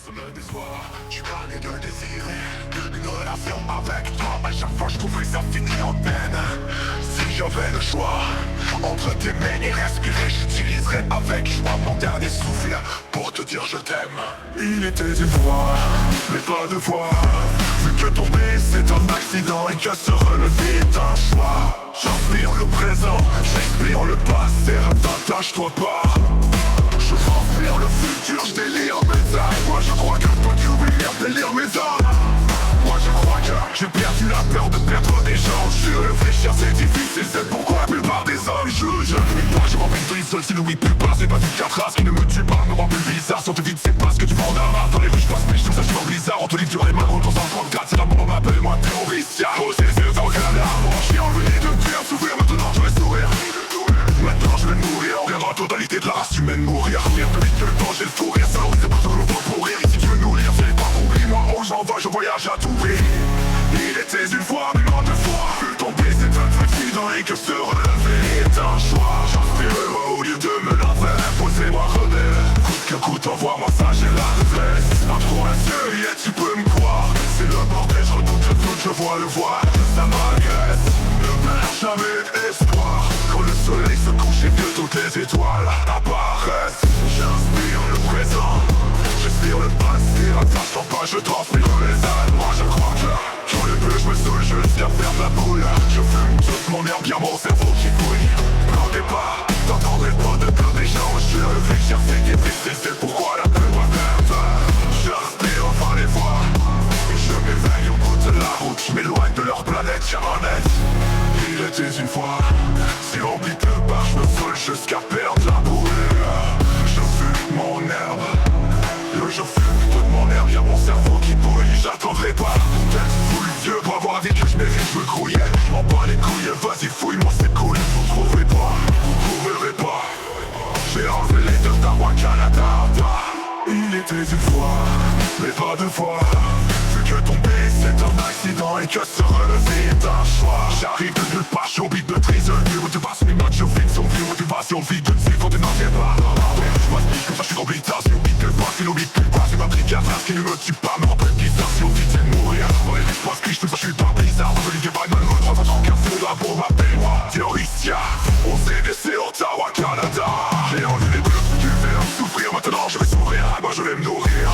ça me déçoit. Tu parlais de désirer une relation avec toi. À chaque fois je trouvais ça fini en peine. Si j'avais le choix entre t'aimer et respirer, j'utiliserais avec joie mon dernier souffle pour te dire je t'aime. Il était une fois, mais pas deux fois. Vu que tomber c'est un accident et que se relever est un choix. J'inspire le présent, j'expire le passé, n'attache-toi pas. Je transpire le futur, je délire mes âmes. Moi je crois que toi tu oublies délire mes âmes. Moi je crois que j'ai perdu la peur de perdre des gens. Je réfléchir c'est difficile, c'est pourquoi la plupart des hommes je n'oublie pas, je m'envie seul si l'oubli plus pas. C'est pas une catrace qui ne me tue pas, me rend plus bizarre. Sans te vide c'est pas ce que tu vends d'un dans les rues je passe mais je trouve ça souvent bizarre. On te livre les mains contre 134, c'est l'amour m'appelle-moi terroriste. Y'a aussi les yeux dans le canard. J'ai envie de dire s'ouvrir maintenant je vais sourire. Maintenant je vais mourir, on reviendra la totalité de la race humaine mourir. Rien plus vite que le temps, j'ai le fou rire, ça c'est pas tout le temps pour rire. Et si tu veux nous lire, c'est pas compris, moi où j'en vais, je voyage à tout prix. Il était une fois, mais non deux fois. Vu tomber c'est un accident et que se relever est un choix. J'inspire au lieu de me laver, posez-moi rebelle. Coûte que coûte, envoie-moi ça, j'ai la reveste. Un trou à et tu peux me croire. C'est le bordel, je redoute, je vois le voile. Ça m'agresse, ne perds jamais espoir. Quand le soleil se couche et que toutes les étoiles apparaissent. J'inspire le présent, j'inspire le passé. Attache-toi pas, je transpire les âmes. Moi je crois que quand le peu je me saoule, je laisse bien faire ma boule. Je fume toute mon air, bien mon cerveau qui fouille. N'entendez pas, t'entendrai pas de peur des gens. Je réfléchir, c'est difficile, c'est pourquoi la peur va perdre. J'inspire enfin les voix et je m'éveille au bout de la route. Je m'éloigne de leur planète, j'ai en aide. Il était une fois, si oublie te part, je me vole jusqu'à perdre la boule. Je fume mon herbe, je fume toute mon herbe, y'a mon cerveau qui bouille. J'attendrai pas d'être fouille vieux pour avoir dit que je mérite, je me grouillais. Je m'en bats les couilles, vas-y fouille-moi c'est cool. Vous trouverez pas, vous trouverez pas. J'ai enlevé les deux d'Arwa Canada. Il était une fois, mais pas deux fois. Que tomber c'est un accident et que se relever est un choix. J'arrive de nulle part, j'ai envie de maîtriser le motivation mes notes, je vide sur vie, motivation vide de dire quand t'es n'en viens pas. Je m'aspire comme ça, je suis rempli de tas, si l'oublie que pas, si l'oublie que pas. C'est ma brigade, ce qui ne me tue pas, me rend plus bizarre, si l'oublie c'est de mourir. Ouais, je pense que je fais ça, je suis pas bizarre. Olivier Biden, me prend en café là-bas, m'appelle-moi Théoristia. On CDC, Ottawa, Canada. J'ai enlevé les bleus, tu fais souffrir, maintenant je vais sourire. Moi je vais me nourrir,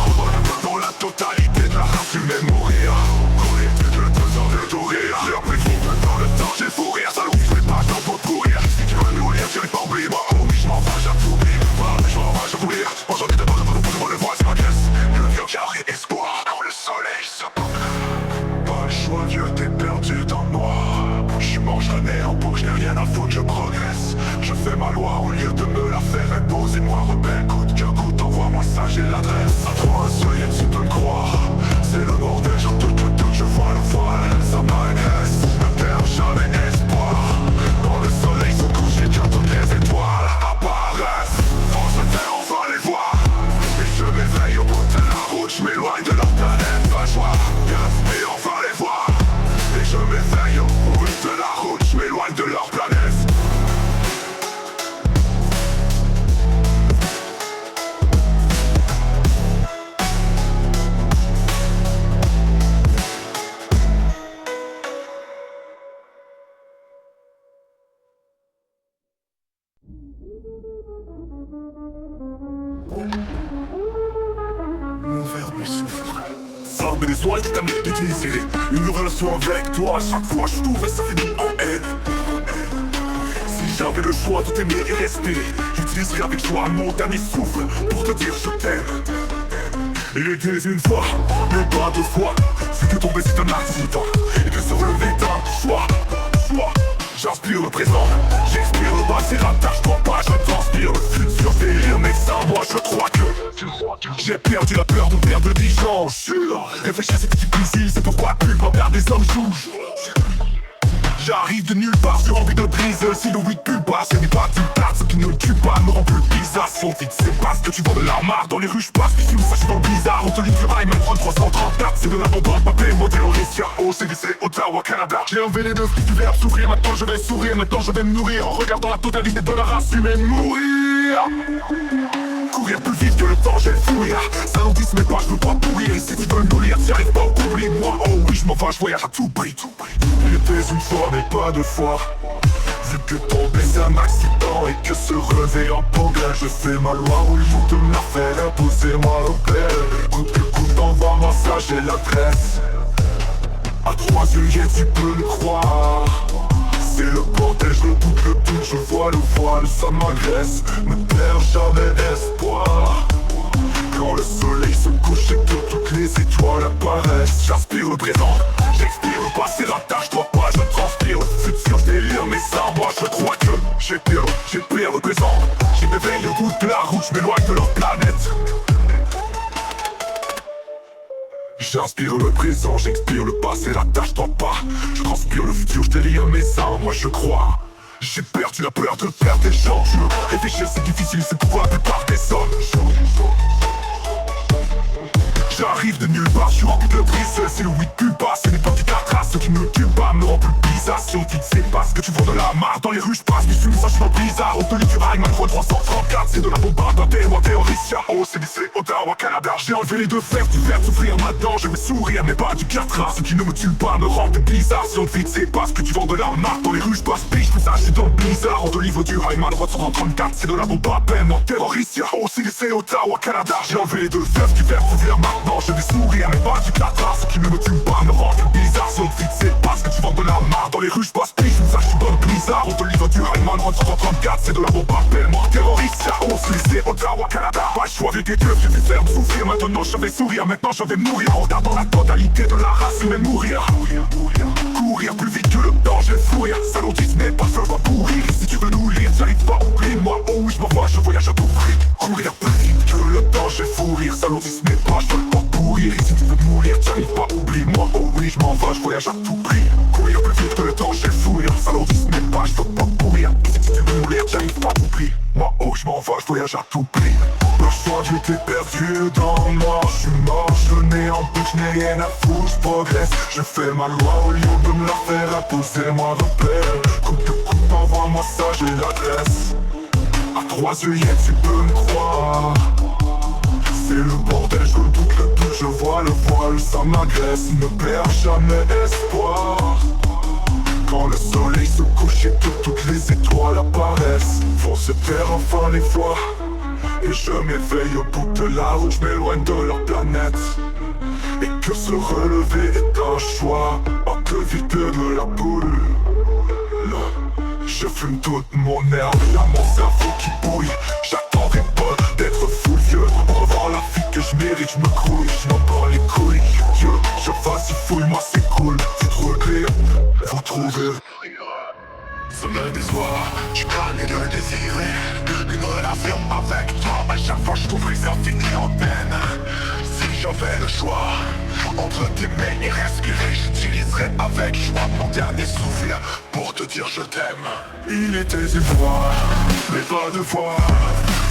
dans la totalité de la race humaine mourir. Courir plus de 2 heures de tout rire. J'ai appris vite dans le temps, j'ai fou rire. Ça l'ouvre les pages dans votre courir. Si tu veux nous lire, j'irai pas oublier. Moi, oh oui, je m'en vais, j'applaudis. Je m'en vais, j'applaudis. Moi j'en ai de bonnes, moi le vois, c'est ma caisse. Le vieux carré espoir, quand le soleil se couche. Pas le choix, vieux, t'es perdu dans le noir. Je mange la néant pour que je n'ai rien à foutre, je progresse. Je fais ma loi au lieu de me la faire imposer. Moi, rebelle, coûte que coûte, envoie-moi ça, j'ai l'adresse. À toi, soyez, tu peux me croire. C'est le bordel, j'en doute, je vois le voile. Ça m'agresse, ne perds jamais espoir. Quand le soleil se couche et que toutes les étoiles apparaissent. On se tait, on va les voir. Et je m'éveille au bout de la route, je m'éloigne de leur planète. Pas joie, mais on va les voir. Et je m'éveille au bout de la route, je m'éloigne de leur planète. Mon verre me souffre. Ça me déçoit, je t'aime d'utiliser une relation avec toi. À chaque fois je trouve ça finit en haine. Si j'avais le choix de t'aimer et rester, j'utiliserais avec joie mon dernier souffle pour te dire je t'aime. Il était une fois, mais pas deux fois. C'est que tomber c'est un accident et que se relever est un choix. J'inspire le présent, j'expire le passé, rattache-toi pas, je transpire le futur, délire mes seins, moi je crois que j'ai perdu la peur de perdre 10 ans. Réfléchir c'est difficile, c'est pourquoi la plupart des hommes jouent. J'arrive de nulle part, j'ai envie de briser. Si le weed pue pas, ce n'est pas du plat. Ce qui ne le tue pas me rend plus bizarre. Si on vite c'est parce que tu vends de l'armare. Dans les rues je passe, puis tu me saches dans le bizarre. On te livre du rail, même 334. C'est de l'abondance, papier, mon terroriste. Au CDC, Ottawa, Canada. J'ai enlevé les deux du verbe s'ouvrir. Maintenant je vais sourire, maintenant je vais me nourrir. En regardant la totalité de la race humaine mourir. Courir plus vite que le le danger, le fou rire. Ça en dit mais pas, je veux pas pourrir. Et si tu veux nous lire, t'y arrives pas, oublie-moi. Oh oui, je m'en vais, je voyage à tout prix. Il était une fois, mais pas deux fois. Vu que tomber c'est un accident et que se relever en progrès. Je fais ma loi, oui, je te me la fais imposer-moi le père. Coûte que coûte, envoie mon message et l'adresse. À 3 yeux, tu peux le croire. C'est le bordel, je redoute le tout, je vois le voile, ça m'agresse. Ne perds jamais espoir. Quand le soleil se couche et que toutes les étoiles apparaissent. J'aspire le présent, j'expire le passé, la tâche doit pas, je transpire le futur, je délire mes armes. Moi je crois que j'ai pire le présent. J'ai m'éveille le bout de la route, je m'éloigne de leur planète. J'inspire le présent, j'expire le passé, la tâche doit pas. Je transpire le futur, je délire mes armes, moi je crois. J'ai perdu la peur de perdre des gens. Réfléchir c'est difficile, c'est pour la plupart des hommes. J'arrive de nulle part, je suis rempli de brise. C'est le weed plus bas, ce n'est pas du trace. Ce qui me tue pas me rend plus bizarre. Si on te sais pas ce que tu vends de la marre. Dans les rues je passe, mais je suis ça, je suis bizarre. On te lit du Rayman 334, c'est de la bombarde d'un terroir terroriste. Oh c'est lycée, Ottawa, Canada. J'ai enlevé les deux fers du verre, souffrir maintenant. Je vais sourire, mais pas du 4A. Ce qui ne me tue pas me rend plus bizarre. Si on te sais pas ce que tu vends de la marre. Dans les rues je passe, biche, mais ça je suis dans le bizarre. On te livre du Rayman 334, c'est de la bombarde peine terroriste. Oh c'est lycée, Ottawa, Canada. J'ai enlevé les deux fers du verre, souffrir maintenant. Non, je vais sourire, mais pas du catar. Ce qui ne me tue pas me rend plus bizarre. Si on te fixe, c'est parce que tu vends de la marre. Dans les rues, je passe piche, mais ça, je suis bonne bizarre. On te livre du Rayman 334, c'est de la bombe à peine, mort terroriste. On se lycée, Ottawa, Canada. Pas le choix avec des keufs, je vais faire me souffrir. Maintenant, je vais sourire, maintenant, je vais mourir. En regardant la totalité de la race humaine mourir. Courir plus vite que le danger, fou rire. Salotiste, mais pas seul, va pourrir. Si tu veux nous lire, j'arrive pas, oublie-moi. Oh oui, je m'envoie, je voyage à tout prix. Courir plus vite que le danger, fou rire. Salotiste, mais pas je veux pas pourrir. Et si tu veux mourir, j'arrive pas, oublie-moi. Oh oui, je m'en vais, je voyage à tout prix. Courir plus vite que le danger, fou rire. Salotiste, mais pas je veux pas pourrir. Et si tu veux mourir, j'arrive pas, oublie-moi. Oh, je m'en vais, je voyage à tout prix. Le choix du t'es perdu dans moi. Je suis mort, je n'ai en plus, je n'ai rien à foutre, je progresse. Je fais ma loi au lieu de me la faire imposer-moi repère. Coupe que coupe, envoie moi ça, j'ai l'adresse. À 3 œillets, tu peux me croire. C'est le bordel, je doute le tout, je vois le voile, ça m'agresse. Ne perds jamais espoir. Quand le soleil se couche et que toutes les étoiles apparaissent, vont se taire enfin les voix. Et je m'éveille au bout de la route, je m'éloigne de leur planète. Et que se relever est un choix, un peu vite de la boule. Je fume toute mon herbe, y'a mon cerveau qui bouille. J'attendrai pas d'être fou vieux pour revoir la fille que je mérite, je me grouille, je m'en bats les couilles. Dieu, je vas-y fouille-moi c'est cool. Tu trouves clair, vous trouvez. Sommeil des soirs, tu connais de désirer une relation avec toi. À chaque fois je trouverais ça fini en peine. Si j'avais le choix entre t'aimer et respirer, j'utiliserais avec joie mon dernier souffle pour te dire je t'aime. Il était une fois, mais pas deux fois.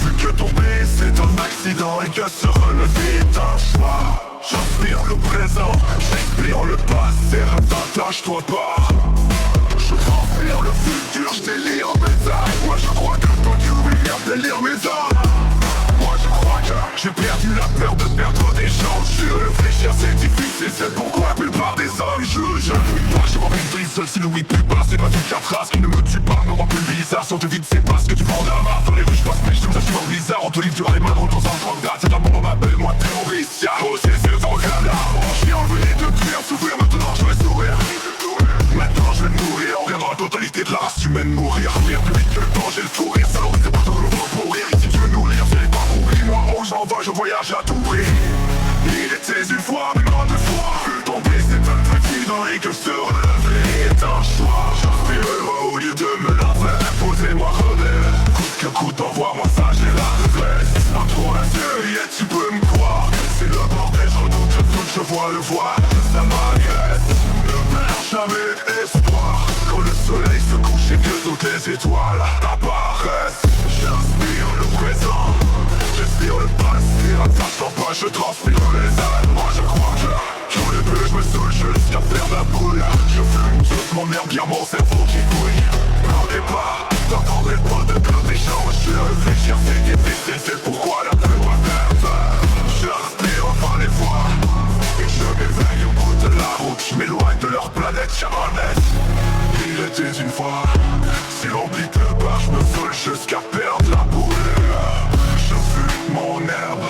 Vu que tomber c'est un accident et que se relever est un choix. J'inspire le présent, j'expire le passé, rattache-toi pas. Je transpire le futur, je délire mes armes. Moi je crois que toi tu oublies délire mes armes. Moi je crois que j'ai perdu la peur de perdre des gens. Je réfléchir c'est difficile, c'est pourquoi la plupart des hommes je ne fuis pas, je m'en maîtrise seul si le oui plus bas. C'est pas toute la trace qui ne me tue pas, me rend plus bizarre. Si on te vide c'est pas ce que tu vends de la marre. Dans les rues je passe mais je trouve ça souvent bizarre. On te livre du Rayman dans un 34, c'est un moment m'appelle moi terroriste. Y'a aussi c'est le temps qu'un arbre. J'ai enlevé les deux cuirs, souffrir maintenant je vais sourire. Maintenant je vais mourir, on reviendra la totalité de la race humaine mourir. Courir plus vite que le danger, le fou rire. Saloperie c'est pas tout le monde pour rire. Et si tu veux nous lire, c'est pas oublie-moi. Oh j'en vais, je voyage à tout prix. Il était une fois, mais pas deux fois. Vu tomber c'est un accident et que se relever est un choix. J'inspire heureux au lieu de me la faire imposer-moi rebelle. Coûte que coûte, envoie-moi ça, j'ai la regrette. À toi yeux, et tu peux me croire. C'est le bordel, je redoute tout, je vois le voir. Ça m'agresse. Jamais espoir. Quand le soleil se couche et que toutes les étoiles apparaissent. J'inspire le présent, j'inspire le passé. Rattache-toi pas, je transpire les âmes. Moi je crois que tous les deux je me saoule jusqu'à faire la boule. Je fume toute mon herbe, bien mon cerveau qui bouille. N'attendrai pas de perdre des gens. Je vais réfléchir, c'est difficile, c'est pourquoi la tête doit faire. fois. Si l'oubli te bat, je me vole jusqu'à perdre la boule. Je fume mon herbe,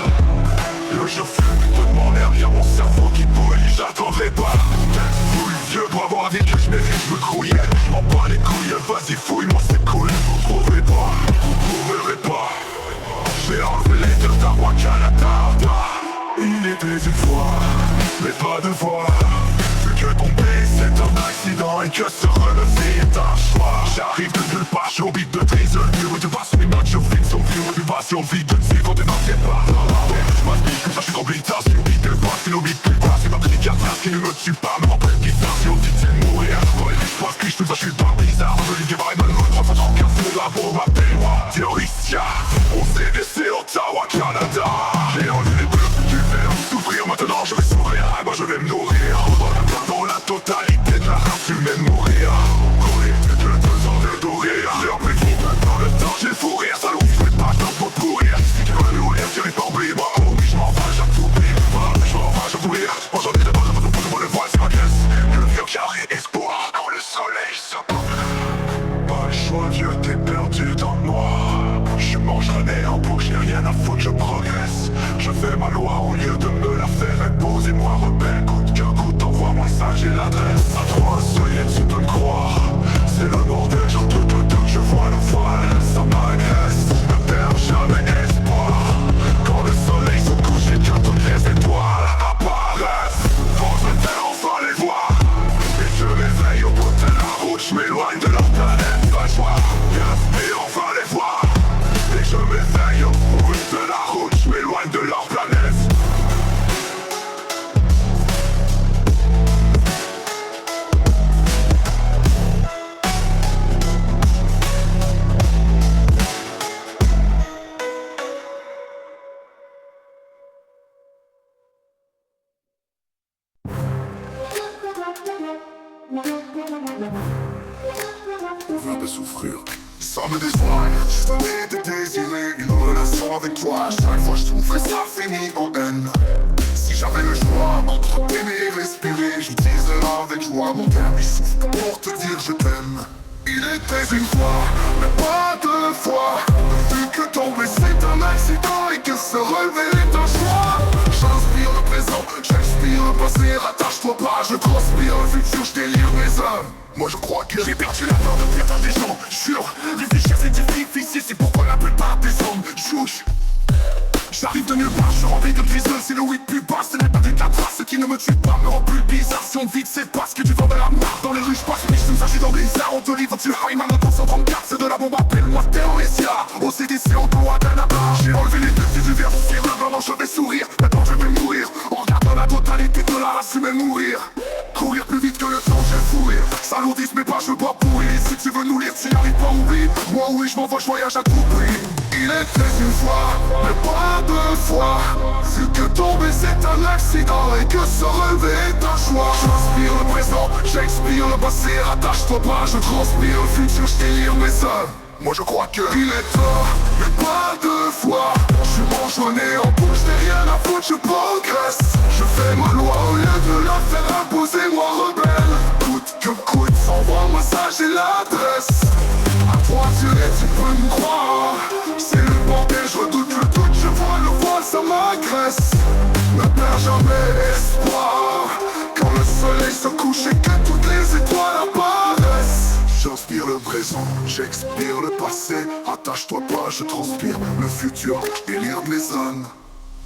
je fume toute mon herbe, y'a mon cerveau qui bouille, j'attendrai pas. Fouille, vieux doit voir avec que je mérite, je me grouillais. Je m'en bats les couilles, vas-y fouille-moi c'est cool. Vous trouverez pas. J'ai enlevé les deux d'Arwa Canada. Il était une fois, mais pas deux fois. Vu que tomber c'est un accident et que se relever est un choix. J'arrive de nulle part, j'ai envie de trésor. Mur de passe mes notes, je vis sur vue. Je passe sur vie de suivre de n'en pas. Je m'habille comme ça, je suis rempli de tas. Si l'oubli de pas, si l'oubli de pas. C'est ma petite carte qui ne me tue pas, me remplit de guitare. Si l'oubli c'est de mourir, je pense que je te suis pas bizarre. Je lis des barres et me l'autre, 3 fois 34, c'est la bombe, appelle-moi Theoricia. On s'est laissé Ottawa, Canada. J'ai enlevé les bleus du verre. Souffrir maintenant, je vais sourire. Et moi je vais me nourrir. Dans la totalité de la race humaine mourir. Courir, j'ai 2 ans de nourrir. J'ai appris vite dans le temps, j'ai le fou rire. Salaud, je fais pas tant pour pourrir. Si tu veux nourrir, tu pas oublier. Moi, oh oui, je m'en vais, j'aime tout oublier. Je m'en vais, j'aime tout oublier. Moi j'en ai de base, je le voile, c'est ma caisse. Le vieux carré espoir quand le soleil se pose. Pas le choix, vieux, t'es perdu dans le noir. Je mange un nez en bouche, j'ai rien à foutre, je progresse. Je fais ma loi au lieu de me la faire imposer. Moi rebelle, coûte que coûte, envoie mon message et l'adresse. À toi, soyez, tu peux me croire. C'est le bordel, j'en doute, je vois le voile. Ça m'agresse, ne perds jamais espoir. Quand le soleil se couche et que toutes les étoiles apparaissent. Quand je vais enfin les voir. Et je m'éveille au bout de la route, je m'éloigne de leur planète. Pas joie, et enfin les voir. Et je m'éveille au bout de la route, je m'éloigne de leur planète. On vient de souffrir sans me décevoir, je venais de désirer une relation avec toi. Chaque fois je trouvais ça fini en haine. Si j'avais le choix entre t'aimer et respirer, j'utiliserais avec joie mon dernier souffle pour te dire je t'aime. Il était une fois, mais pas 2 fois. Vu que tomber c'est un accident et que se relever est un choix. J'inspire le présent, j'expire le passé. Rattache-toi pas, je transpire le futur, je délire mes hommes. Moi je crois que j'ai perdu la peur de perdre des gens. Jure, réfléchir c'est difficile, c'est pourquoi la plupart des hommes jouent. J'arrive de nulle part, je suis rempli de griseux. C'est le weed plus bas, ce n'est pas des tas de traces. Ce qui ne me tue pas me rend plus bizarre. Si on vide c'est parce que tu vends de la marque. Dans les rues je passe, mais je me sache dans Blizzard. On te livre, tu high man, 134. C'est de la bombe, appelle-moi Terroristia. Au CDC, on doit d'un là-bas. J'ai enlevé les deux du verre, mon firme. Maintenant je vais sourire, maintenant je vais mourir. En regardant la totalité de la race humaine mourir. Courir plus vite que le temps, j'ai fou rire. Salodise mais pas, je veux pas pourrir. Si tu veux nous lire, tu n'y arrives pas, oublie. Moi oui, je m'envoie, je voyage à tout prix. Il était une fois, mais pas 2 fois. Vu que tomber c'est un accident et que se relever est un choix. J'inspire le présent, j'expire le passé. Rattache-toi pas, je transpire le futur, je délire mes œuvres. Moi je crois que il est tort, mais pas 2 fois. Je suis manchonné en bouche, j'ai rien à foutre, je progresse. Je fais ma loi au lieu de la faire imposer, moi rebelle. Coûte que coûte, s'envoie un message et l'adresse. À toi tu es, tu peux me croire. C'est le bordel, je redoute le doute, je vois le voile, ça m'agresse. Ne perds jamais espoir. Quand le soleil se couche et que toutes les étoiles apparaissent. J'inspire le présent, j'expire le passé. Attache-toi pas, je transpire le futur, délire mes zones.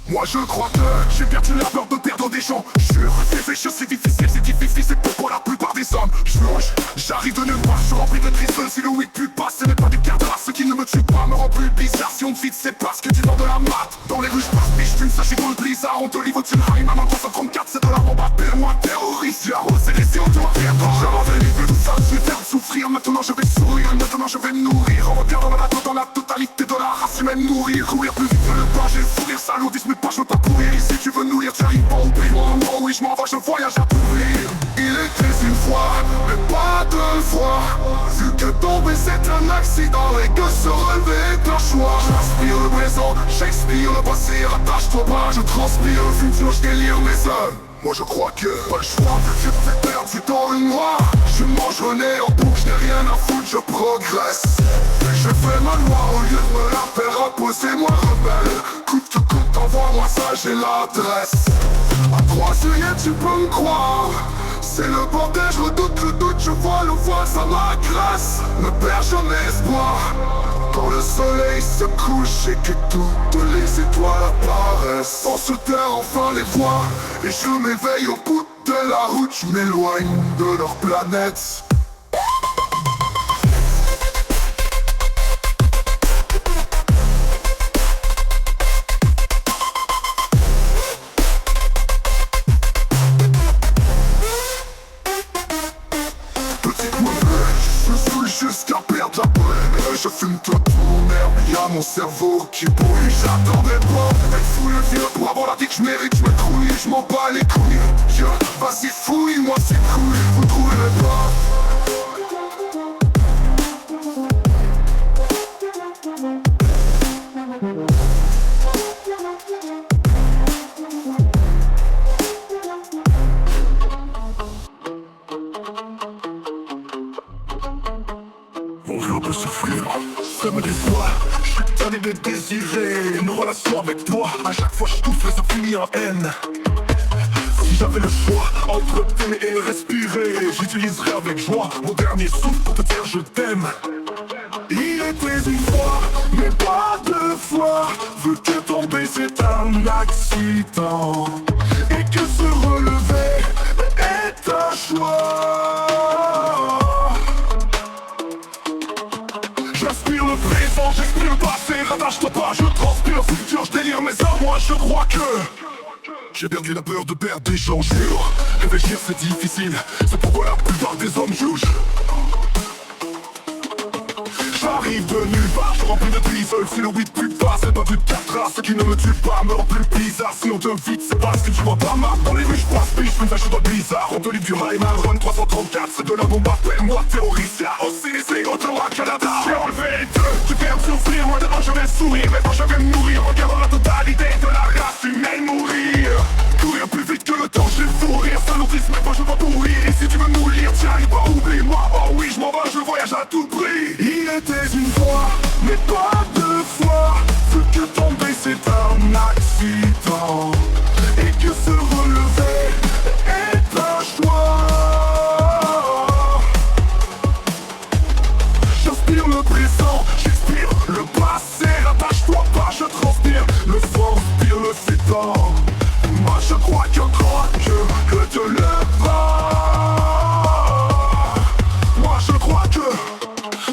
Moi je crois que j'ai perdu la peur de perdre des gens. Jure, réfléchir c'est difficile, c'est pourquoi la plupart des hommes jugent. J'arrive de nulle part, je suis rempli de tristesse. Si le weed plus passe, ce n'est pas des cartes rares. Ce qui ne me tue pas me rend plus bizarre. Si on te vide c'est parce que tu vends de la maths. Dans les rues je passe, biche, tu me saches dans le blizzard. On te livre, tu le high, maman 334, c'est de la bombe, appelle-moi terroriste. J'ai arrosé les yeux, on doit perdre. J'avais les de tout ça, je vais faire souffrir. Maintenant je vais sourire, maintenant je vais me nourrir. En regardant dans la totalité de la race humaine mourir. Courir plus vite que le pas, j'ai le fou rire, salodiste mais pas je veux pas pourrir. Si tu veux nous lire, tu arrives pas au pays. Moi oui je m'en vais, je voyage à pourrir. Il était une fois, mais pas 2 fois. Vu que tomber c'est un accident et que se relever est un choix. J'inspire le présent, j'expire le passé. Rattache-toi pas, je transpire le futur, je délire mes œuvres. Moi je crois que pas le choix, vu que je me fais perdre, c'est dans le noir. Je mange le nez en bouche, je n'ai rien à foutre, je progresse. Je fais ma loi au lieu de me la faire reposer-moi rebelle. Coûte que coûte, envoie-moi ça, j'ai l'adresse. À 3 œillets tu peux me croire. C'est le bordel, je redoute le doute, je vois le voile, ça m'agresse. Ne perds jamais espoir. Quand le soleil se couche et que toutes les étoiles apparaissent, on se terre enfin les voix. Et je m'éveille au bout de la route, je m'éloigne de leur planète. Jusqu'à perdre la brûle. Je fume toute mon herbe, y'a mon cerveau qui bouille. J'attendais pas d'être fou le vieux pour avoir la vie que je mérite. Je me trouille, je m'en bats les couilles. Vas-y fouille, moi c'est cool, vous trouverez pas. On peut souffrir, ça me déçoit. Je suis tanné de désirer une relation avec toi. À chaque fois je touche, ça finit en haine. Si j'avais le choix entre t'aimer et respirer, j'utiliserais avec joie mon dernier souffle pour te dire je t'aime. Il était une fois, mais pas deux fois. Vu que tomber c'est un accident et que se relever est un choix. J'aspire le présent, j'expire le passé. Rattache-toi pas, je transpire le futur. Je délire mais à moi je crois que j'ai perdu la peur de perdre des gens, jure. Réfléchir c'est difficile, c'est pourquoi la plupart des hommes jugent. J'arrive de nulle part, je remplis de plis. Seul si le 8 plus bas, c'est pas plus de 4 races. Ce qui ne me tue pas me rend plus bizarre. Si on te vide, c'est parce que tu vois pas ma. Dans les rues, je passe, puis je fais une vache dans le bizarre. On te livre du Rayman Run 334, c'est de la bombe, appelle-moi terroriste. Là, OCDC, Ottawa, Canada. J'ai enlevé les deux, tu perds de souffrir. Moi d'abord je vais sourire, maintenant je vais mourir. Regarde la totalité de la race humaine mourir. Courir plus vite que le temps, je vais fou rire. Ça nourrit, mais moi je vais pourrir. Et si tu veux nous lire, t'y arrives pas, oublie-moi. Oh oui, je m'en vais, je voyage à tout prix. Il était une fois, mais pas deux fois. Vu que tomber c'est un accident et que se relever est un choix. J'inspire le présent, j'expire le passé. Rattache-toi pas, je transpire le vent, inspire le futur. Moi je crois que te le pas. Moi je crois que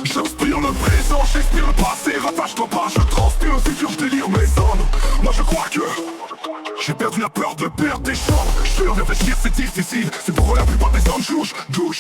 j'inspire le présent, j'expire le passé. Rattache-toi pas, je transpire le futur, je délire mes zones. Moi je crois que j'ai perdu la peur de perdre des gens. Je veux réfléchir c'est difficile, c'est pourquoi la plupart des hommes douche.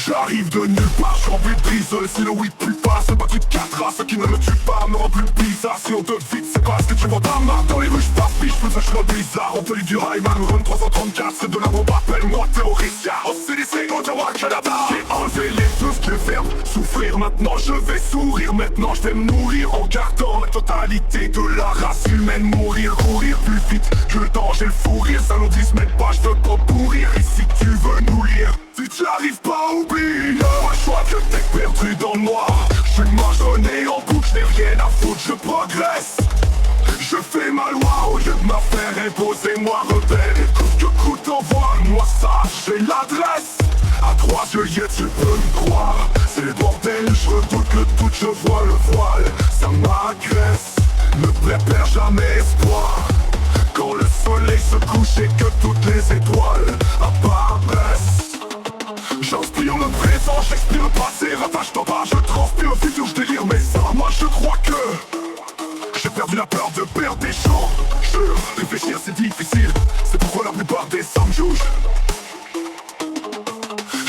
J'arrive de nulle part, je suis rempli de brise. Si le 8 plus pas, c'est pas du 4 races. Ce qui ne me tue pas me rend plus bizarre. Si on te vide, c'est parce que tu vois ta marque. Dans les rues, je passe, puis je fais un bizarre. On te lit du Rayman Run 334, c'est de la bombe, appelle-moi terroriste. OCDC, Ottawa, Canada. J'ai enlevé les deux que ferme, souffrir. Maintenant je vais sourire, maintenant je vais me nourrir. En gardant la totalité de la race humaine. Mourir, courir plus vite que le danger, le fou rire. Ça nous dit mais pas, je veux pas pourrir. Et si tu veux nous lire, si tu arrives pas, oublie. Moi je crois que t'es perdu dans le noir. Je mange au nez en boucle, je n'ai rien à foutre, je progresse. Je fais ma loi au lieu de ma faire imposer, moi rebelle. Et coûte que coûte, envoie-moi ça, j'ai l'adresse. À 3 œillets tu peux me croire. C'est le bordel, je redoute le doute, je vois le voile. Ça m'agresse, ne prépare jamais espoir. Quand le soleil se couche et que toutes les étoiles apparaissent. J'inspire le présent, j'expire le passé. Rattache-toi pas, je transpire le futur, je délire mes armes. Moi je crois que j'ai perdu la peur de perdre des gens. Jure, réfléchir c'est difficile, c'est pourquoi la plupart des hommes jugent.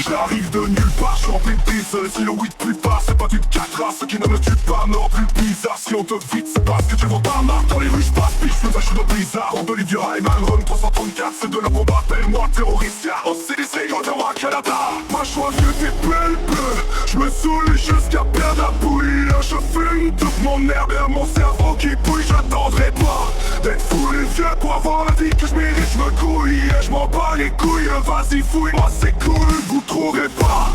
J'arrive de nulle part, je suis rempli de bise. Si le 8 plus pas, c'est pas du 4 races. Ce qui ne me tue pas me rend plus bizarre. Si on te vide, c'est parce que tu vois pas marque. Dans les rues, je passe, puis je fais vache de bizarre. On te lit du Rayman Run 334, c'est de la bombe, appelle-moi terroriste. OCDC, Ottawa, Canada. Ma choix vieux des belles bleues. Je me saoule jusqu'à perdre la boule. Je fume toute mon herbe et mon cerveau qui bouille. J'attendrai pas d'être fou les vieux pour avoir la vie que je mérite, je me couille. Je m'en bats les couilles, vas-y fouille, moi c'est cool. Vous trouverez pas.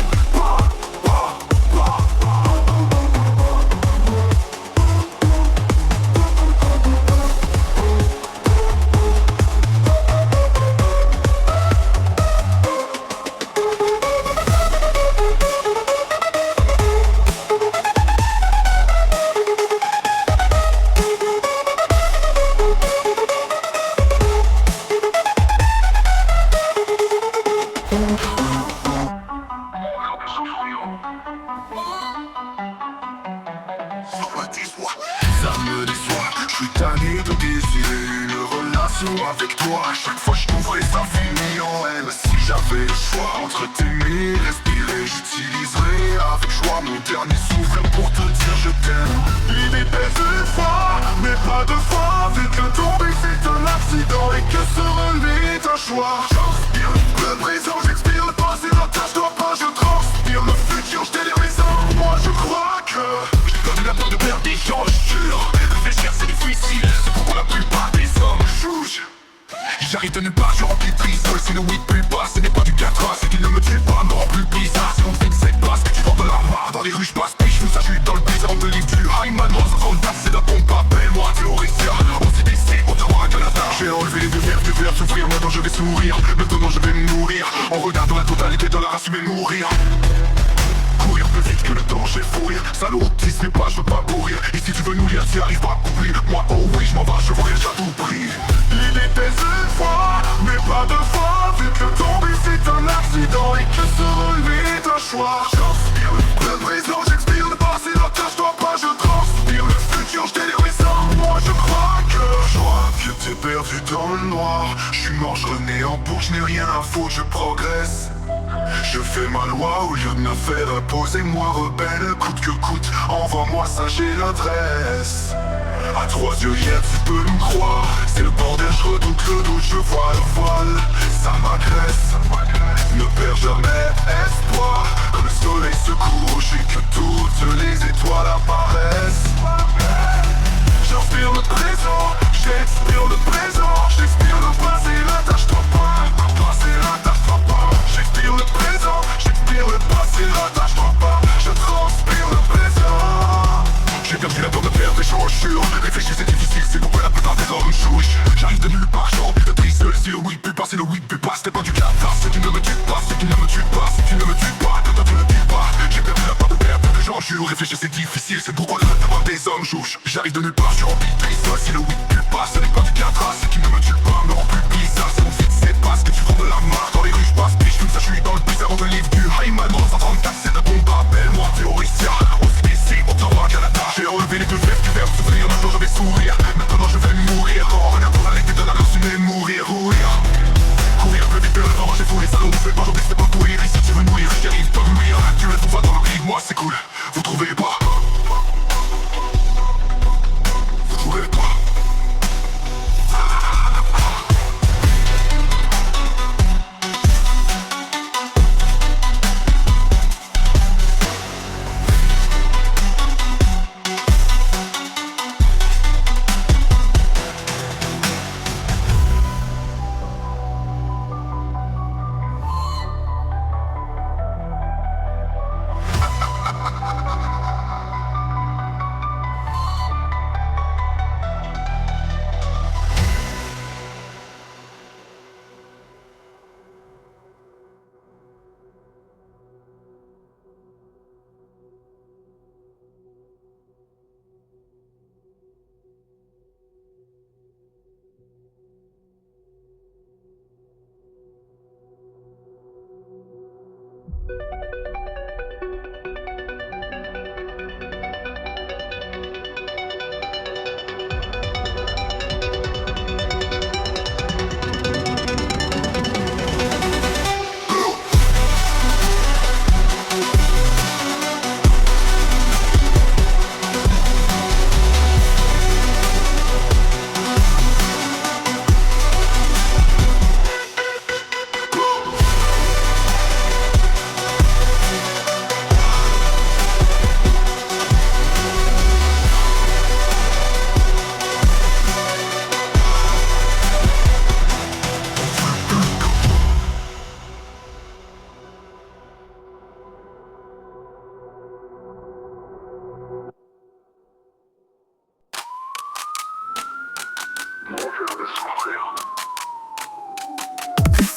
Ça me déçoit, je suis tanné de désirer une relation avec toi. À chaque fois je trouverais ça fini en haine. Si j'avais le choix entre t'aimer et respirer, j'utiliserais avec joie mon dernier souffle pour te dire je t'aime. L'idée pèse une fois, mais pas deux fois. Vu que tomber c'est un accident et que se relever est un choix. J'inspire le présent, j'expire le passé, la tâche doit pas, je transpire le futur, je délire les hommes. Moi je crois que j'ai la peur de perdre des gens, je jure. Réfléchir c'est difficile, c'est pourquoi la plupart des hommes jugent. J'arrive de nulle part, je remplis de tristesse. C'est le weed plus bas, ce n'est pas du 4A. Ce qui ne me tue pas me rend plus bizarre. C'est on fait que c'est basse, que tu vends de la marre. Dans les rues je passe, puis je me s'agit dans le blizzard de livre du Hyman. Moi ça tasse, c'est la pompe, appelle-moi théoricien. Au CDC, Ottawa, Canada. J'ai enlevé les deux verres, souffrir, maintenant je vais sourire. Maintenant je vais me nourrir, en regardant la totalité de l'art, assumer mourir. Courir plus vite que le danger, fourir. Salaud, si ce n'est pas, je veux pas courir. Et si tu veux nous lire, tu arrives pas à accomplir. Moi, oh oui, je m'en vais, je voyage à tout prix. L'idée pèse une fois, mais pas deux fois. Vu que tomber c'est un accident et que se relever est un choix. J'inspire le présent, j'expire le passé, la tâche doit pas, je transpire le futur, je délire les armes. Moi je crois que t'es perdu dans le noir. Je suis mort, je renais en boucle, je n'ai rien à foutre, je progresse. Je fais ma loi au lieu de me faire imposer. Moi rebelle, coûte que coûte, envoie-moi ça, j'ai l'adresse. À 3 yeux hier, tu peux me croire. C'est le bordel, je redoute le doute, je vois le voile. Ça m'agresse, ne perds jamais espoir. Quand le soleil se couche et que toutes les étoiles apparaissent. J'inspire le présent, j'expire le présent. J'expire le passé, la tâche doit pas. Passer la tâche doit pas. J'expire le présent, j'expire le passé, la tâche doit pas. Je transpire le présent. J'ai perdu la peur de perdre des chaussures. Réfléchir c'est difficile, c'est pourquoi la plupart des hommes chouchent. J'arrive de nulle part, je remplis de triste. Si le weed pue pas, c'est le weed pue pas. C'était pas du catas, c'est qui ne me tue pas. C'est qui ne me tue pas, c'est qui ne me tue pas. Quand tu ne dis pas, j'ai perdu la peur de perdre des gens jure. Réfléchir c'est difficile, c'est pourquoi la plupart des hommes chouchent. J'arrive de nulle part, je remplis de triste. Si le weed pue pas, ce n'est pas du catas. C'est qui ne me tue pas, me rend plus bizarre. C'est mon fit, c'est pas ce que tu prends de la marque. Dans les rues je passe, puis je ça, je suis dans le blizzard de livre du Hyman. 134, c'est la bombe, appelle-moi théoricien. Au CDC, Ottawa, Canada. J'ai enlevé les deux verres du verbe souffrir, maintenant je vais sourire. Maintenant je vais mourir, en regardant la réalité de la rue, mais mourir, courir. Courir plus vite que le vent, j'ai fou les salauds, fais pas j'oblige, c'est pas courir. Ici tu veux mourir, j'arrive pas à mourir. Tu le trouves pas dans le rive, moi c'est cool. Vous trouvez pas? Vous trouvez pas?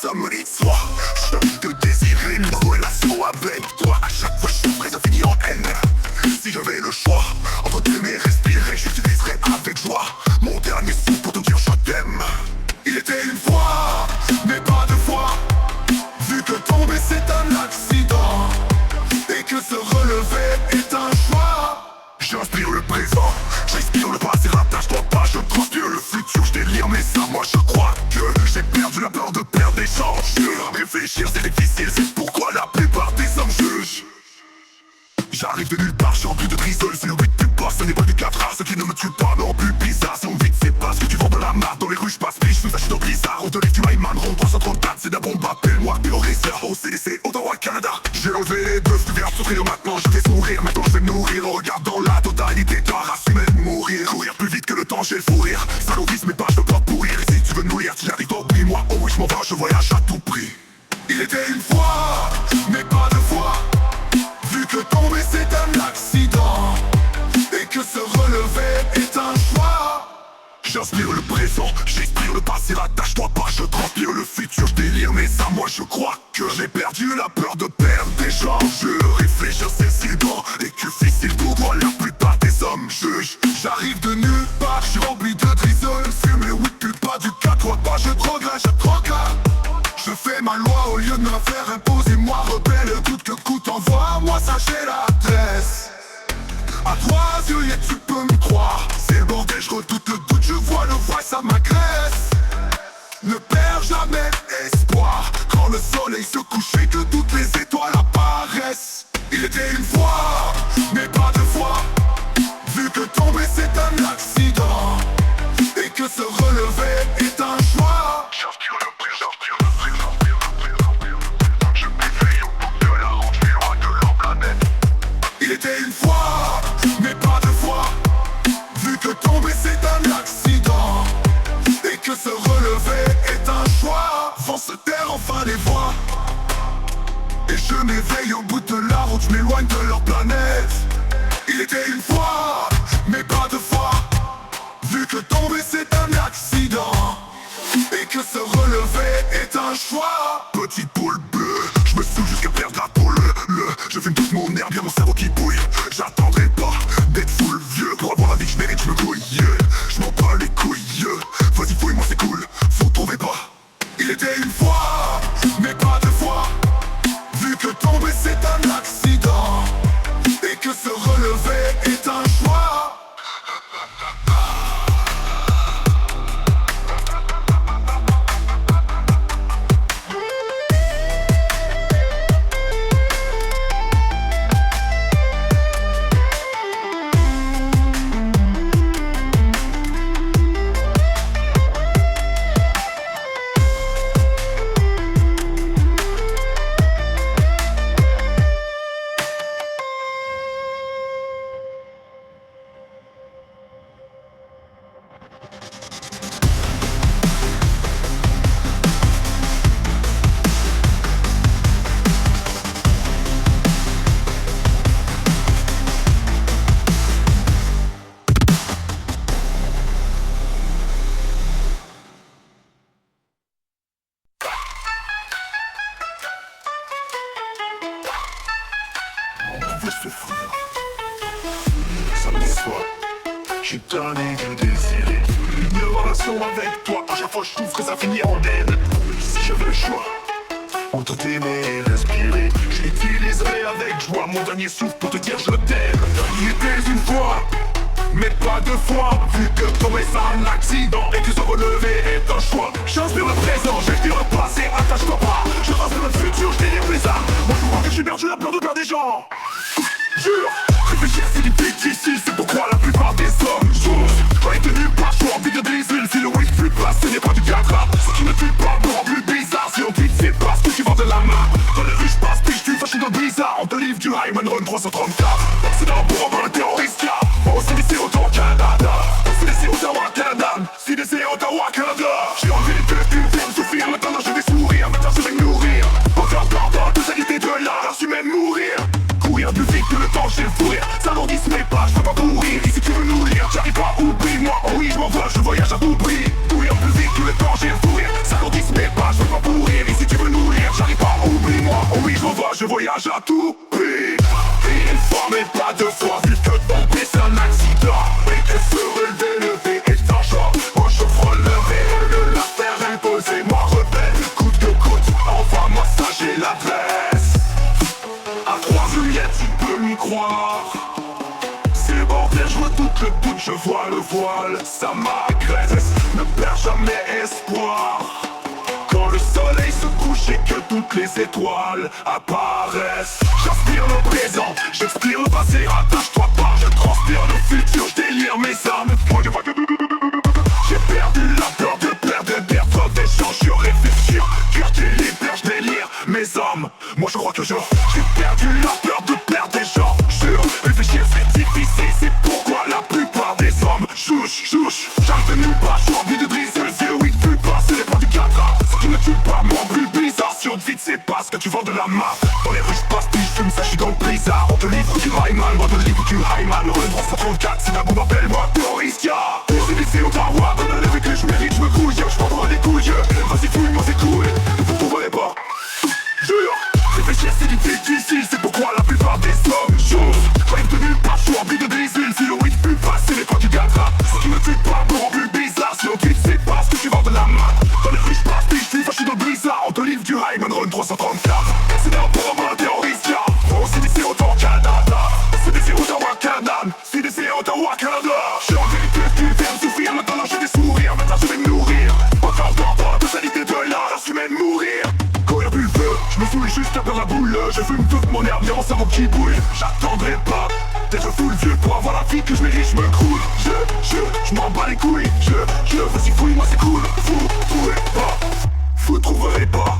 Sommerie de soi, je te désirer une relation avec toi. À chaque fois je souffrais, ça finit en haine. Si j'avais le choix entre t'aimer et respirer, j'utiliserais avec joie mon dernier souffle pour te dire je t'aime. Il était une fois, mais pas deux fois. Vu que tomber c'est un accident et que se relever est un choix. J'inspire le présent, j'expire le passé, rattache-toi pas, je transpire le futur, je délire mais ça moi je crois que j'ai perdu la peur de perdre des gens. Réfléchir c'est difficile, c'est pourquoi la plupart des hommes jugent. J'arrive de nulle part, j'ai rempli de grisole, c'est le but du boss, ce n'est pas du 4A, ce qui ne me tue pas non plus bizarre. Si on vite c'est pas ce que tu vends de la marde, dans les rues je passe, mais je suis dans blizzard. On te lève du Rayman, rond 334, c'est de la bombe, appelle-moi Pure Racer, au CDC, Ottawa, Canada. J'ai enlevé les bœufs, tu verras souffrir maintenant, je vais mourir, maintenant je vais me nourrir. Regarde dans la totalité, ta race humaine mourir. Courir plus vite que le temps, j'ai le fou rire, salopiste mes pages de pas pourrir. Et si tu veux nous lire, tu arrives oublie-moi, oh oui je m'en vais, je voyage à tout prix. Il était une fois, mais pas deux fois. Vu que tomber c'est un accident et que se relever est un choix. J'inspire le présent, j'expire le passé, rattache-toi pas, je transpire le futur, je délire mais ça moi je crois que j'ai perdu la peur de perdre des gens. Je réfléchis, c'est si bon et que difficile pour moi, la plupart des hommes jugent. J'arrive de nulle part, je suis rempli de drisole, fume les weed, pas du 4 pas, je drogue là, je troque là. Je fais ma loi au lieu de me faire imposer. Moi rebelle, coûte que coûte, envoie-moi ça j'ai l'adresse. À 3 yeux et tu peux me croire, c'est le bordel, je redoute le doute, je vois le voix, ça m'agresse. Ne perds jamais espoir, quand le soleil se couche et que toutes les étoiles apparaissent. Il était une fois, mais pas deux fois. Vu que tomber c'est un accident et que se relever est un choix. Il était une fois, mais pas deux fois. Vu que tomber c'est un accident et que se relever est un choix. Vent se taire enfin les voix et je m'éveille au bout de la route, je m'éloigne de leur planète. Il était une fois, mais pas deux fois. Vu que tomber c'est un accident et que se relever est un choix. Petite boule bleue, je me saoule jusqu'à perdre la boule. Je fume toute mon air, bien mon cerveau qui bouille. J'attendrai pas d'être full vieux pour avoir la vie que je mérite, je me couille. Je m'en bats les couilles, vas-y fouille-moi c'est cool, faut trouver pas. Il était une fois, mais pas deux fois. Vu que tomber c'est un accident et que se relever est un choix. Ça me déçoit, je suis tanné de désirer une relation avec toi. À chaque fois je souffre que ça finit en haine. Si j'avais le choix entre t'aimer et respirer, j'utiliserai avec joie mon dernier souffle pour te dire je t'aime. Il était une fois, mais pas deux fois. Vu que tomber c'est un accident et que se relever est un choix. J'inspire le présent, j'expire le passé, attache-toi pas. Je transpire le futur, je délire les armes. Moi je crois que j'ai perdu la peur de perdre des gens. Jure, réfléchir c'est difficile, c'est pourquoi la plupart des hommes jouent. Quand il est nulle part, je suis envie de drizzle. Si le weed plus passe, ce n'est pas du 4A. Ce qui me tue pas me rend plus bizarre. Si on dit c'est pas ce que tu vends de la main. Dans les rues je passe, puis je suis fâché de bizarre. On te livre du Hyman Run 334. C'est d'abord pour avoir un terroriste là. Au CDC Ottawa, Canada. Au CDC Ottawa, Canada. CDC Ottawa, Canada. J'ai enlevé les bœufs d'une ferme souffrir. Maintenant je vais sourire, maintenant je vais me nourrir. Encore pardon, de qualité de la race humaine mourir. Courir plus vite que le temps, j'ai le fou rire. Ça n'en dit ce n'est pas, je peux pas courir. Et si tu veux nous lire, j'arrive pas, oublie-moi. Oh oui, je m'en vais, je voyage à tout prix. mariage à tout prix. Et une fois mais pas deux fois, vu que tomber c'est un accident. Et que se relever est un genre. Moi je frôle le verre, la terre imposée, moi rebelle. Coûte que coûte, envoie-moi ça, j'ai l'adresse. À 3 juillet tu peux m'y croire. C'est bordel, je redoute le doute, je vois le voile. Ça m'agresse, ne perds jamais espoir. Quand le soleil se couche et que toutes les étoiles apparaissent. J'inspire le présent, j'expire le passé. Attache-toi pas, je transpire le futur. Je délire mes armes, j'ai perdu la peur de perdre des gens. Je réfléchir, cœur délibère, je délire mes hommes. Moi je crois que j'ai perdu la peur de perdre des gens. Je réfléchir c'est difficile, c'est pourquoi la plupart des hommes chouche. J'arrive de nulle part, j'ai envie de briser le zéro, oui plus pas, c'est les points du 4. Ce qui ne tue pas, mon plus bizarre. Sur vite c'est pas ce que tu vends de la main. Dans les rues je passe, puis je fume, ça je suis dans le blizzard. On te livre du Rayman, moi te livre du Rayman. Le 334, c'est la bombe, appelle-moi terroriste. C'est lycée Ottawa, dans la avec les je mérite, je me couille. Je prends les couilles, vas-y fouille-moi c'est cool. Vous trouverez pas, jure. Réfléchir c'est difficile, c'est pourquoi la plupart des hommes chose. J'arrive de nulle part, je suis rempli de désirs. Si le weed plus pas, c'est les points du gâteau. Ce qui me tue pas me rend plus bizarre. Si on vite c'est pas ce que tu vends de la main. Dans les rues je passe, puis je suis dans le blizzard. On te livre du Rayman Run 334. C'est d'un pour un terroriste, oh c'est des autant au Canada. C'est des Ottawa Canada. C'est des Ottawa Canada. J'ai en vérité tu viens de souffrir. Maintenant j'ai des sourires, maintenant je vais me nourrir. Encore pas de salité de là, je suis même mourir. Quand y'a plus le feu, je me fouille juste après la boule. Je fume toute mon herbe, y'a mon cerveau qui bouille. J'attendrai pas d'être fou le vieux pour avoir la vie que je mérite, je me croule. Je m'en bats les couilles. Vas-y fouille-moi c'est cool. Trouverez pas, vous trouverez pas.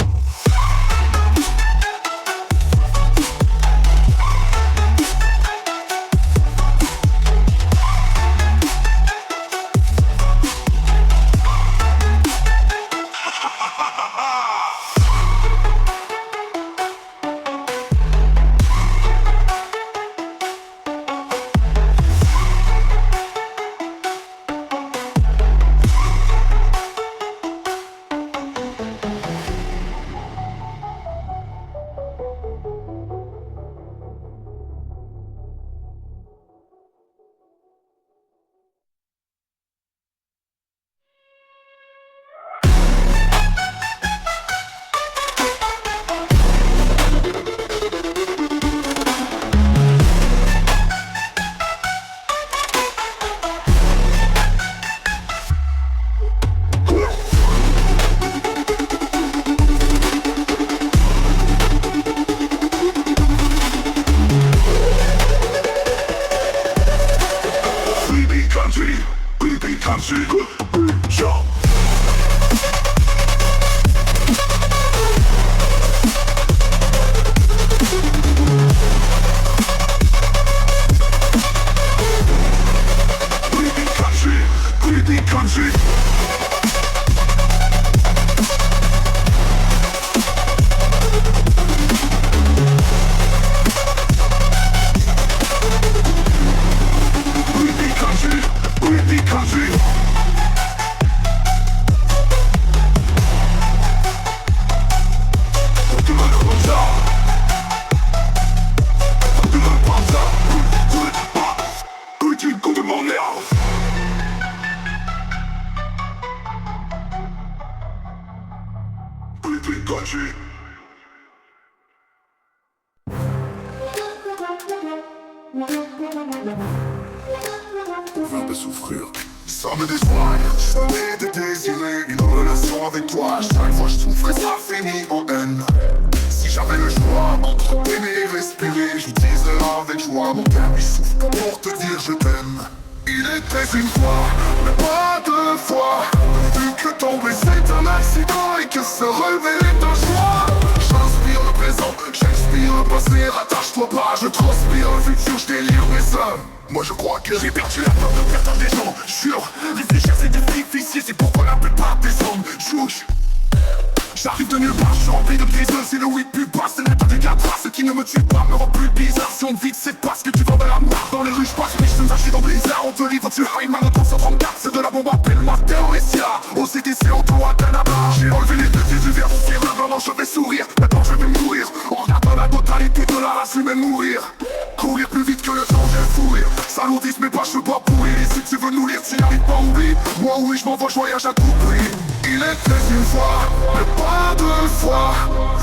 Veut de souffrir, ça me déçoit. Je venais de désirer une relation avec toi. Chaque fois je souffrais, ça finit en haine. Si j'avais le choix entre aimer et respirer, je disais avec joie mon permis souffle pour te dire je t'aime. Il était une fois, mais pas deux fois. Vu que tomber c'est un accident et que se relever est un choix. J'inspire le présent, j'expire le passé. Rattache-toi pas, je transpire le futur, je délire mes hommes. Moi je crois que j'ai perdu la peur de perdre des gens. Jure, réfléchir c'est difficile, c'est pourquoi la plupart des hommes jouent. J'arrive de nulle part, je suis rempli de griseux. C'est le weed plus bas, c'est l'état des quatre. Ce qui ne me tue pas me rend plus bizarre. Si on te vide, c'est parce que tu vends de la marque. Dans les rues, je passe, mais je me suis dans blizzard. On te livre, tu Rayman, le 334. C'est de la bombe, appelle-moi terroriste. Au CTC, on doit à Canada. J'ai enlevé les deux yeux du verre, on s'y maintenant je vais sourire. Maintenant je vais mourir, on regarde la totalité. assumer de mourir. Courir plus vite que le temps, j'ai le fou rire. S'alourdissent mes pas, je veux pas pourrir. Et si tu veux nous lire, tu n'y arrives pas, oublie. Moi oui, je m'envoie, je voyage à tout prix. Il était une fois, mais pas deux fois.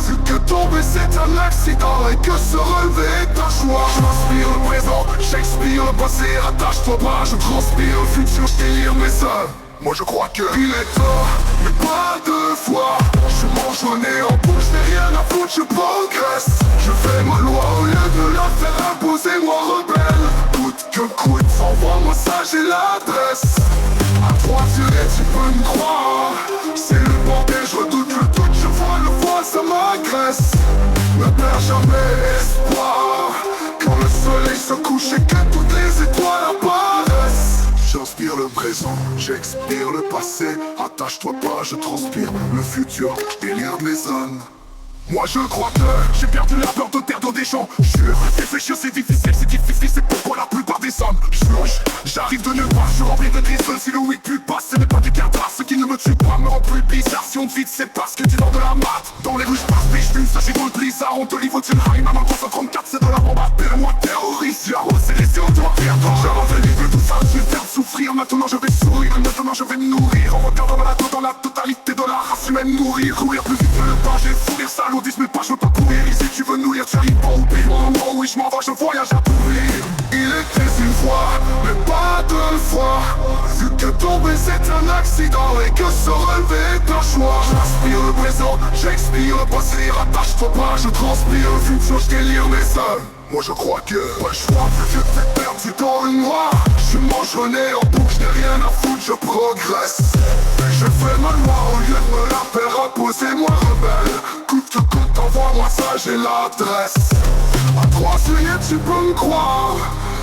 Vu que tomber c'est un accident et que se relever est un choix. Je m'inspire le présent, Shakespeare le passé. Attache-toi pas, je transpire le futur, je délire mes œuvres. Moi je crois que il est tort, mais pas deux fois. Je mange au nez en bouche, j'ai rien à foutre, je progresse. Je fais ma loi au lieu de la faire imposer, moi rebelle. Coûte que coûte, envoie-moi ça, j'ai l'adresse. À toi tu es, tu peux me croire. C'est le bordel, je redoute le doute, je vois le voile, ça m'agresse. Ne perds jamais espoir. Quand le soleil se couche et que toutes les étoiles apparaissent. J'inspire le présent, j'expire le passé. Attache-toi pas, je transpire le futur, délire mes zones. Moi je crois que j'ai perdu la peur de perdre des gens. Jure, réfléchir c'est difficile, c'est pourquoi la plupart des hommes jurent. J'arrive de nulle part, je remplis de tristesse. Si le week plus passe, ce n'est pas du cardar. Ce qui ne me tue pas me rend plus bizarre. Si on te vide c'est parce que tu dors de la mat. Dans les rues je passe, mais je fume, sachez dans le blizzard. On te livre au Tunheim, à ma grosse 34, c'est de la bombe. Appelle-moi terroriste, j'ai arrosé les yeux, on doit perdre. J'avance livre tout ça, je vais faire souffrir. Maintenant je vais sourire, maintenant je vais me nourrir. En regardant dans la totalité de la race humaine nourrir. Courir plus vite que le temps, j'ai fou rire, s'alourdissent mes pas, je veux pas courir. Et si tu veux nous lire, tu arrives pas au pays. Oh oui, je m'en vais, je voyage à tout rire. Il était une fois, mais pas deux fois. Vu que tomber c'est un accident et que se relever est un choix. J'inspire le présent, j'expire le passé. Attache-toi pas, je transpire le futur, je délire mes œuvres. Moi je crois que pas le choix, vu que t'es perdu dans le noir. Je mange le nez en bouche, je n'ai rien à foutre, je progresse. Je fais ma loi au lieu de me la faire imposer, moi rebelle. Coûte que coûte, envoie-moi ça, j'ai l'adresse. À 3 juillet tu peux me croire.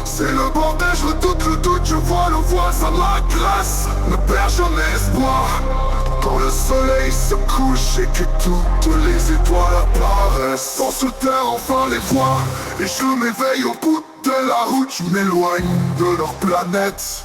C'est le bordel, je redoute le doute, je vois le voile, ça m'agresse. Ne perds jamais espoir. Quand le soleil se couche et que toutes les étoiles apparaissent. Sans se taire enfin les voix. Et je m'éveille au bout de la route. Je m'éloigne de leur planète.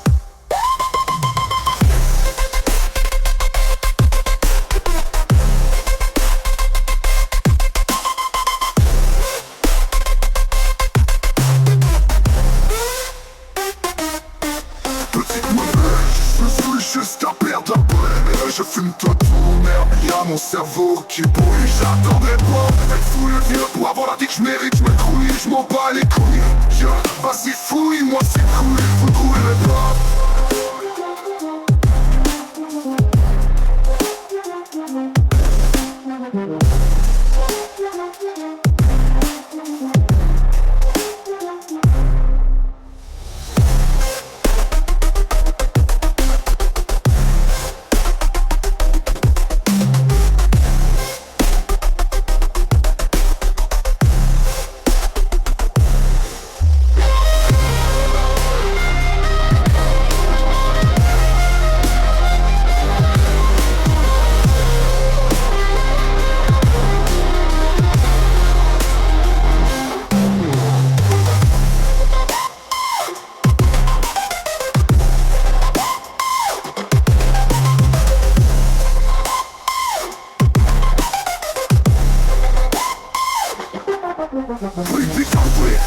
Jusqu'à perdre la boule. Mais là je fume tout merde. Y'a mon cerveau qui bouille. J'attendrai pas être fou le vieux pour avoir la vie que je mérite. Je me trouille, je m'en bats les couilles. Vas-y fouille, moi c'est cool. Faut trouver le pas. Completely complete.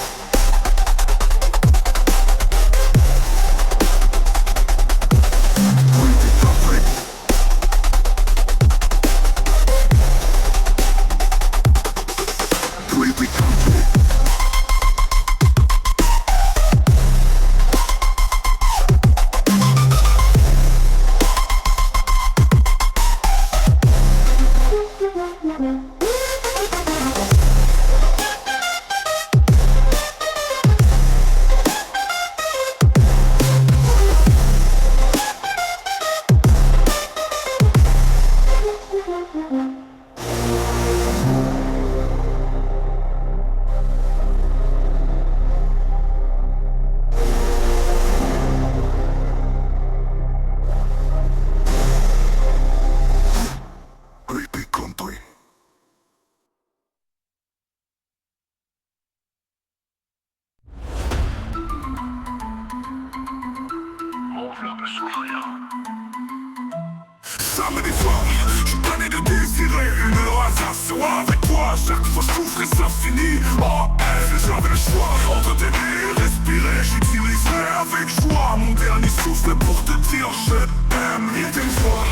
Ça me déforme, je années de désirer une heure hasard sera avec toi. Chaque fois je souffre et ça finit. Oh elle, j'avais le choix entre t'aimer et respirer. J'utiliserai avec joie mon dernier souffle pour te dire je t'aime. Il était une fois,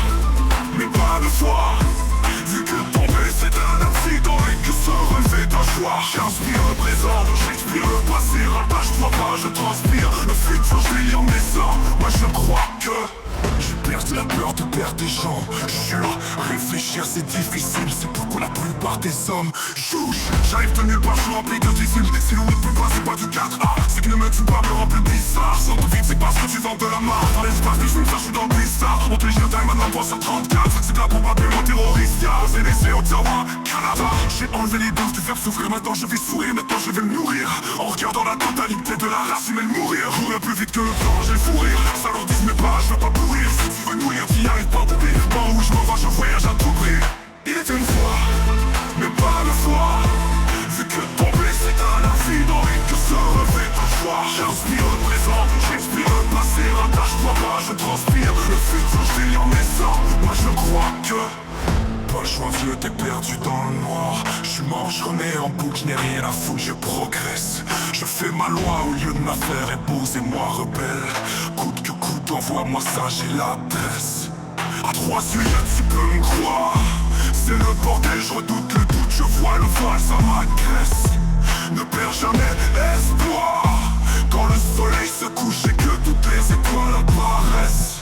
mais pas deux fois. Vu que tomber c'est un accident et que se relever est un choix. J'inspire le présent, j'expire le passé. Rattache-toi pas, je transpire le futur, je lis en mes sangs. Moi je crois que j'ai perdu la peur de perdre des gens. Jure, réfléchir c'est difficile, c'est pourquoi la plupart des hommes jouent. J'arrive de nulle part, je suis rempli de difficiles. Si l'on ne peut pas, c'est pas du 4A. Ce qui ne me tue pas me rend plus bizarre. Sans doute vite, c'est parce que tu vends de la marre. Dans l'espace, puis je me suis dans le blizzard. On te le time maintenant, 334. C'est de la probablement terroriste. J'ai laissé Ottawa, Canada. J'ai enlevé les doses du verbe souffrir. Maintenant je vais sourire, maintenant je vais me nourrir. En regardant la totalité de la race humaine mourir. Courir plus vite que le temps, j'ai le fou rire. Salordise mes pas, je veux pas pourrir. Si tu veux nourrir, tu y arrives pas bouber. Moi où je m'en vais, je voyage à tout prix. Il était une fois, mais pas deux fois. Vu que tomber c'est un accident et que se relever est un choix. J'inspire le présent, j'expire le passé. Rattache-toi pas, je transpire le futur, je lis en mes sangs. Moi je crois que pas le choix vieux, t'es perdu dans le noir. Je suis mort, je remets en boucle, je n'ai rien à foutre, je progresse. Je fais ma loi au lieu de ma faire épouse et moi rebelle. Coûte que coûte, envoie-moi ça, j'ai l'adresse. À 3 yeux, tu peux me croire. C'est le bordel, je redoute le doute, je vois le voile, ça m'agresse. Ne perds jamais espoir. Quand le soleil se couche et que toutes les étoiles apparaissent.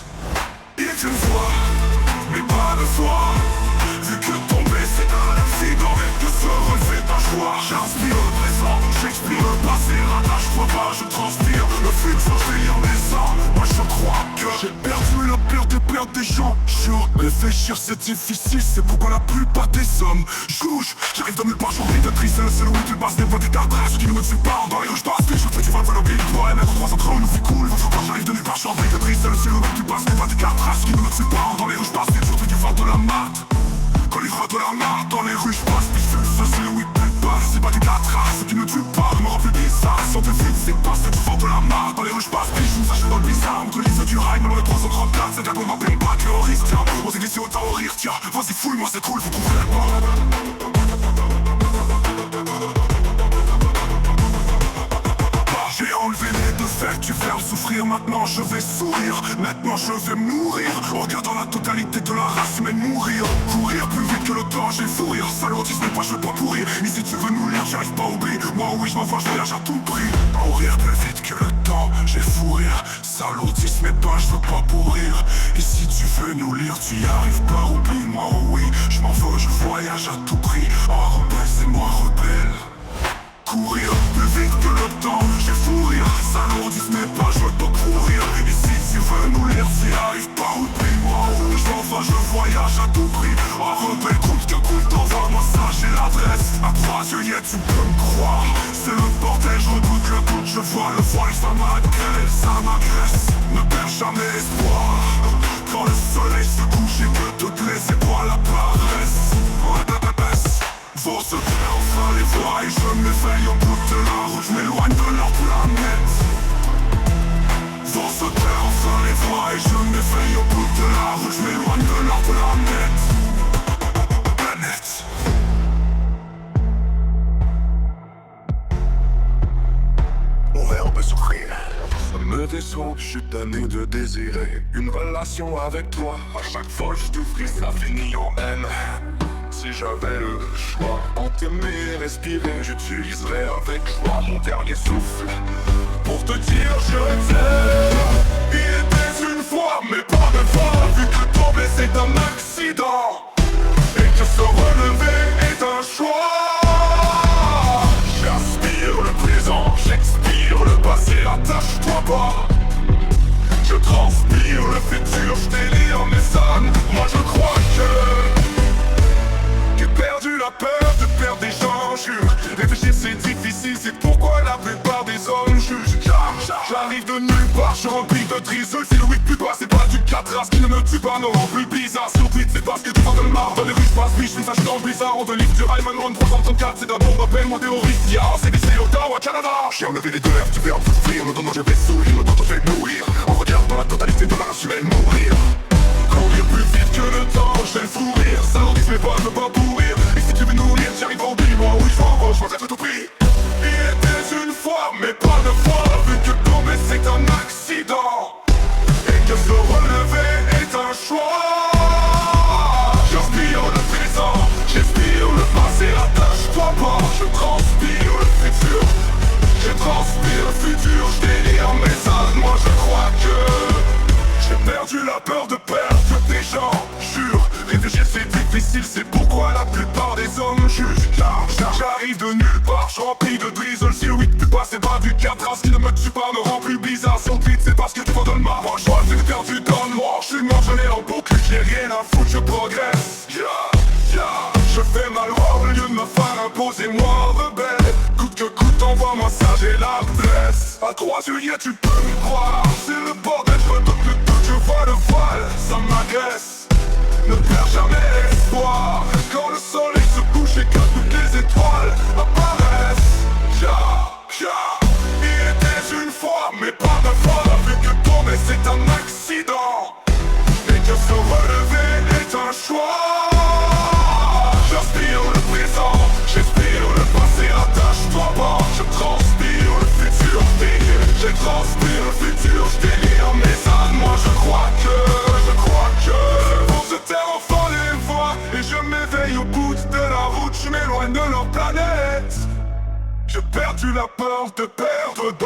Il est une fois, mais pas deux fois. Vu que tomber c'est un accident et que se relever est un choix. J'inspire le présent, j'expire le passé. Rattache-toi pas, je transpire le futur, je lis en mes sangs. Moi je crois que j'ai perdu la peur de perdre des gens. Jure, réfléchir c'est difficile, c'est pourquoi la plupart des hommes jouent. J'arrive de nulle part, j'en de tristesse. C'est le où tu passes, des fois des cadrages qui ne me tuent pas. Dans les rues je passe, puis je fais du vol, vol, oublie. Toi et mettre 3 entre nous, c'est cool. J'arrive de nulle part, j'en de tristesse. C'est le où tu passes, des fois des cadrages qui ne me tuent pas. Dans les rues je passe, puis je fais du vol, de la mat. Quand il fera de la marre dans les rues, je passe, puis je fais c'est où il pète pas. C'est pas des traces, ce qui ne tue pas, me rend plus bizarre. Sans te vite, c'est pas ce que tu vends de la marre. Dans les rues, je passe, puis je ça, je suis dans le bizarre. Entre les yeux du rail, même le 334, c'est bien qu'on m'appelle pas terroriste. Tiens, on s'est glissé autant au rire, tiens. Vas-y, fouille-moi, c'est cool, vous trouverez pas. J'ai enlevé les deux faits, tu fais souffrir, maintenant je vais sourire. Maintenant je vais me nourrir, en regardant la totalité de la race humaine mourir. Courir plus vite que le temps, j'ai le fou rire. Salotise mais pas, je veux pas pourrir. Ici tu veux nous lire, j'arrive pas à oublier. Moi oui je m'envoie, je voyage à tout prix. Courir plus vite que le temps, j'ai le fou rire. Salotise mais pas, je veux pas pourrir. Ici tu veux nous lire, tu y arrives pas, oublie. Moi oui, je m'en veux, je voyage à tout prix. Oh rebelle, c'est moi rebelle. Courir plus vite que le temps, j'ai fou rire. Salodise mais pas, je veux pas courir. Ici tu veux nous lire, tu y arrives pas, oublie-moi. Je m'en vais, je voyage à tout prix. Oh rebelle, coûte que coûte, envoie-moi ça, j'ai l'adresse. À 3 yeux, tu peux me croire. C'est le bordel, je redoute le doute. Je vois le voile, ça m'agresse, ça m'agresse. Ne perds jamais espoir. Quand le soleil se couche et que toutes les étoiles apparaissent. Faut se faire enfin les voir et je m'éveille au bout de la route, je m'éloigne de leur planète. Faut se faire enfin les voir et je m'éveille au bout de la route, je m'éloigne de leur planète. Mon verbe souffrir. Ça me déçoit, je suis tanné de désirer une relation avec toi. À chaque fois je t'ouvris, ça finit en haine. Si j'avais le choix, en t'aimer et respirer, j'utiliserais avec joie mon dernier souffle pour te dire je t'aime. Il était une fois, mais pas deux fois. Vu que tomber c'est un accident et que se relever est un choix. J'inspire le présent, j'expire le passé, attache-toi pas. Je transpire le futur, je délire en mes âmes. Moi je crois que j'ai perdu la peur de perdre des gens, jure. Réfléchir c'est difficile, c'est pourquoi la plupart des hommes jugent. J'arrive de nulle part, je remplis de tristesse. C'est le week plus bas, c'est pas du 4 qui ne me tue pas, me rend plus bizarre. Sur tweet c'est parce que tu vends de marre. Dans les rues je passe, puis je fais ça, je suis dans le blizzard. On te livre du Rayman Run 334, c'est d'abord appelle-moi terroriste. C'est laissé Ottawa, Canada. J'ai enlevé les deux lèvres, tu perds tout souffrir. Le temps dont je vais sourire, le temps te fait mourir. En regardant la totalité de la race humaine mourir. Courir plus vite que le temps, j'ai le fou rire. transpire le futur, je délire mes ânes. Moi je crois que j'ai perdu la peur de perdre des gens. Jure, réfléchir c'est difficile, c'est pourquoi la plupart des hommes jugent. Car j'arrive de nulle part, je remplis de drizzle. Si le 8 tu passes, c'est pas du 4. Ce qui ne me tue pas me rend plus bizarre. Si on te vide, c'est parce que tu m'en donnes marre. Moi je vois que t'es perdu dans le noir. Je suis mort, je n'ai en boucle, j'ai rien à foutre, je progresse. Je fais ma loi au lieu de me faire imposer, moi rebelle. Coûte que coûte, envoie-moi ça, j'ai la blesse. À 3 juillet tu peux me croire, c'est le bordel, je redonne le doute, je vois le voile, ça m'agresse. Ne perds jamais espoir, quand le soleil se couche et que toutes les étoiles apparaissent. Il était une fois, mais pas 2 fois, vu que tomber c'est un accident. Et que se relever est un choix. J'aspire le présent, j'espère le passé, attache-toi pas. Je transpire le futur, je transpire le futur, je délire mes ânes. Moi je crois que pour se taire enfin les voix. Et je m'éveille au bout de la route, je m'éloigne de leur planète. J'ai perdu la peur de perdre de.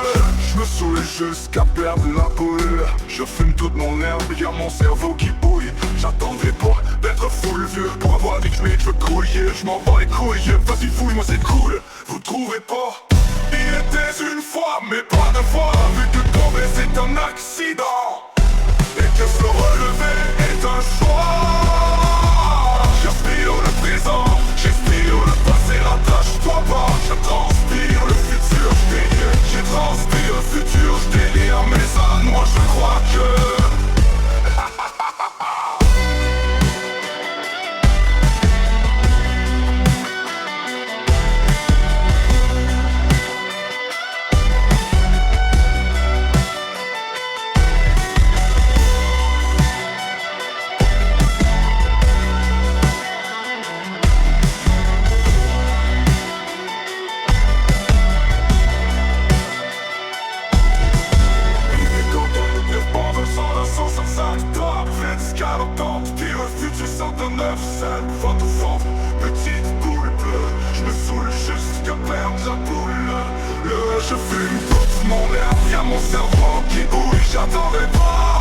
Je me saoule jusqu'à perdre la boule. Je fume toute mon herbe, y'a mon cerveau qui bouille. J'attendrai pas d'être full vieux pour avoir des clés, je veux couiller. Je m'en bats les couilles, vas-y fouille, moi c'est cool. Vous trouverez pas. Il était une fois, mais pas 2 fois. Vu que tomber c'est un accident. Et que se relever est un choix. J'aspire le présent, j'espère le passé, rattache-toi pas. Je transpire le futur, je transpire le futur, je délire mes ânes. Moi je crois que petite boule bleue, je me saoule jusqu'à perdre la boule. Je fume toute mon herbe, y'a mon cerveau qui bouille, j'attendrai pas.